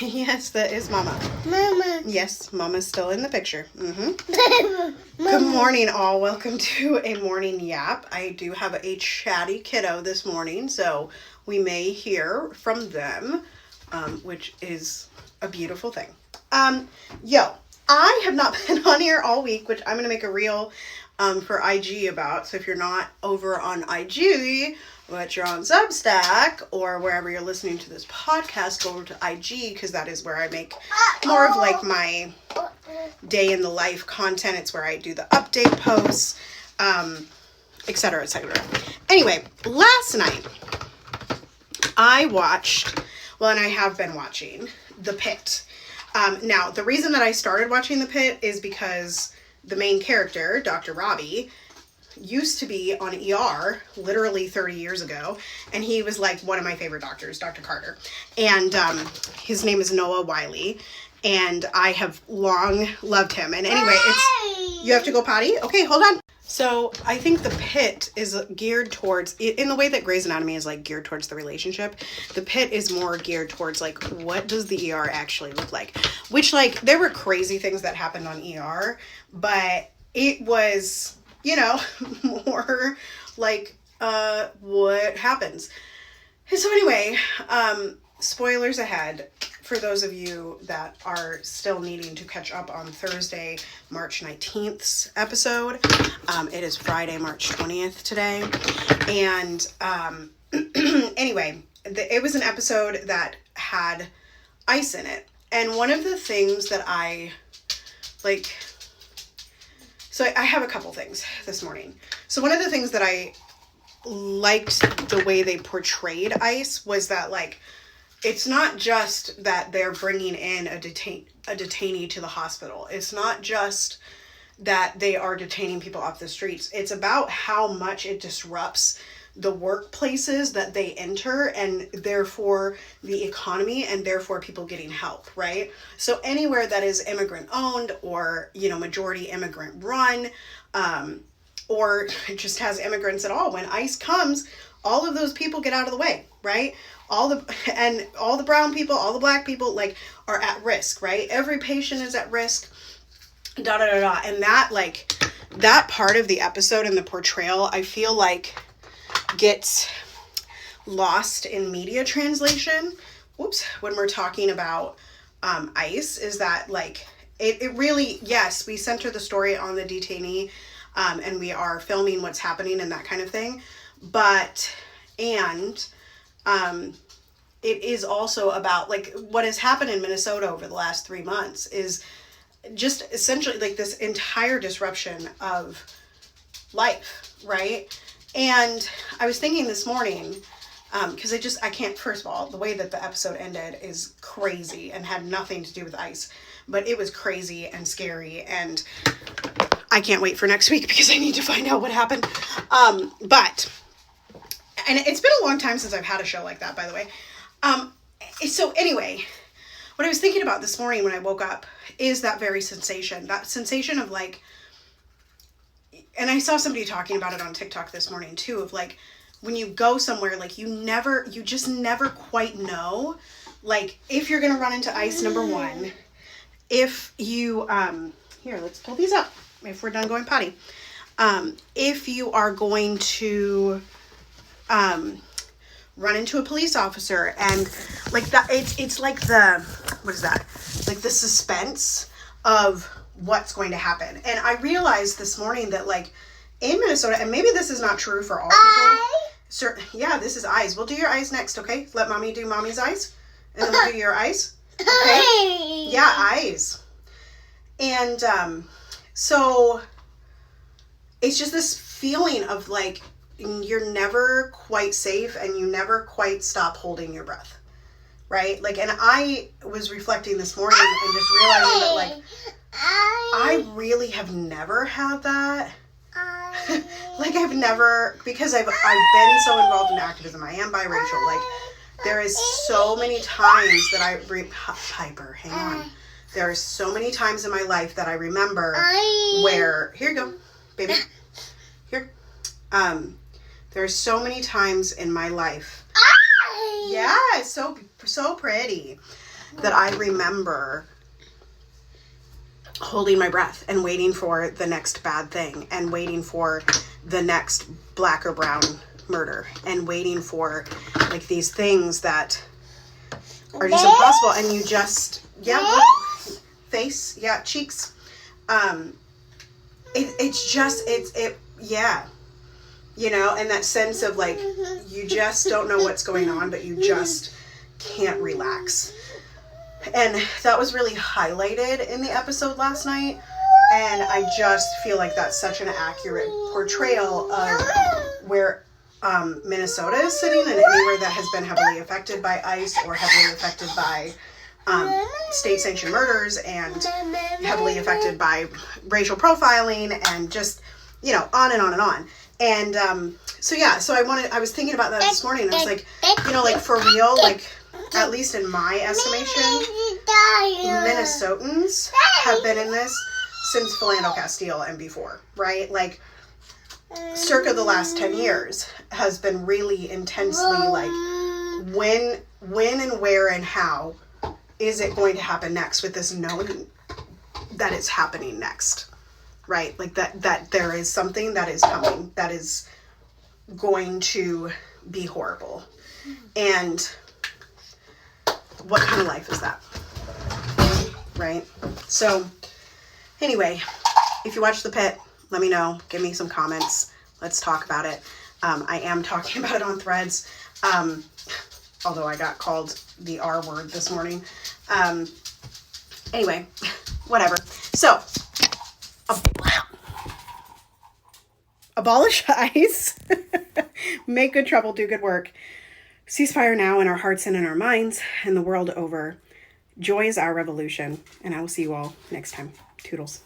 Yes, that is Mama. Mama. Yes, Mama's still in the picture. Good morning, all. Welcome to a morning yap. I do have a chatty kiddo this morning, so we may hear from them, which is a beautiful thing. I have not been on here all week, which I'm going to make a reel for IG about. So if you're not over on IG, but you're on Substack or wherever you're listening to this podcast, go over to IG, because that is where I make more of like my day in the life content. It's where I do the update posts, etc., etc. Anyway, last night I watched, and I have been watching The Pitt. Now, the reason that I started watching The Pitt is because the main character, Dr. Robbie, used to be on ER literally 30 years ago, and he was like one of my favorite doctors, Dr. Carter, and his name is Noah Wiley, and I have long loved him. And anyway, you have to go potty? Okay, hold on. So I think The Pitt is geared towards, in the way that Grey's Anatomy is like geared towards the relationship, The Pitt is more geared towards like, what does the ER actually look like? Which, like, there were crazy things that happened on ER, but it was, more like what happens. So anyway, spoilers ahead for those of you that are still needing to catch up on Thursday, March 19th's episode. It is Friday, March 20th today. And anyway, it was an episode that had ICE in it. And one of the things that I like... So I have a couple things this morning. So one of the things that I liked the way they portrayed ICE was that, like, it's not just that they're bringing in a detainee to the hospital. It's not just that they are detaining people off the streets. It's about how much it disrupts the workplaces that they enter, and therefore the economy, and therefore people getting help, right? So anywhere that is immigrant owned or, majority immigrant run, or just has immigrants at all, when ICE comes, all of those people get out of the way, right? All the brown people, all the black people, like, are at risk, right? Every patient is at risk, And that part of the episode and the portrayal, I feel like gets lost in media translation. When we're talking about ICE, is that, like, it really, yes, we center the story on the detainee, and we are filming what's happening and that kind of thing. But, it is also about, like, what has happened in Minnesota over the last 3 months is just essentially like this entire disruption of life, right? And I was thinking this morning, because I can't, first of all, the way that the episode ended is crazy and had nothing to do with ICE, but it was crazy and scary, and I can't wait for next week because I need to find out what happened. And it's been a long time since I've had a show like that, by the way. So anyway, what I was thinking about this morning when I woke up is that very sensation, of, like, and I saw somebody talking about it on TikTok this morning too, of, like, when you go somewhere, like, you just never quite know, like, if you're going to run into ICE, number one, if you, here, let's pull these up if we're done going potty. If you are going to, run into a police officer, and, like, that, it's like the, what is that? Like, the suspense of what's going to happen. And I realized this morning that, like, in Minnesota, and maybe this is not true for all people. Yeah, this is eyes. We'll do your eyes next, okay? Let mommy do mommy's eyes, and then we'll do your eyes. Okay? Yeah, eyes. And so it's just this feeling of, like, you're never quite safe, and you never quite stop holding your breath, right? Like, and I was reflecting this morning and just realizing that, like, I really have never had that. Like, I've never, because I've been so involved in activism. I am biracial. Like, there is so many times that Piper, hang on. There are so many times in my life that I remember where, here you go, baby, here. There are so many times in my life. Yeah, so pretty. that I remember holding my breath and waiting for the next bad thing and waiting for the next black or brown murder and waiting for like these things that are just impossible. And you just, face, cheeks. It's just, yeah. You know, and that sense of like, you just don't know what's going on, but you just can't relax. And that was really highlighted in the episode last night. And I just feel like that's such an accurate portrayal of where Minnesota is sitting, and anywhere that has been heavily affected by ICE or heavily affected by state-sanctioned murders and heavily affected by racial profiling and just, you know, on and on and on. And so I was thinking about that this morning, and I was like, you know, like for real, like at least in my estimation, Minnesotans have been in this since Philando Castile and before, right? Like circa the last 10 years has been really intensely like when and where and how is it going to happen next, with this knowing that it's happening next. Right? Like that there is something that is coming that is going to be horrible. And what kind of life is that? Right? So anyway, if you watch the Pitt, let me know. Give me some comments. Let's talk about it. I am talking about it on Threads. Although I got called the R word this morning. Anyway, whatever. So, abolish ICE, make good trouble, do good work, ceasefire now in our hearts and in our minds, and the world over. Joy is our revolution, and I will see you all next time. Toodles.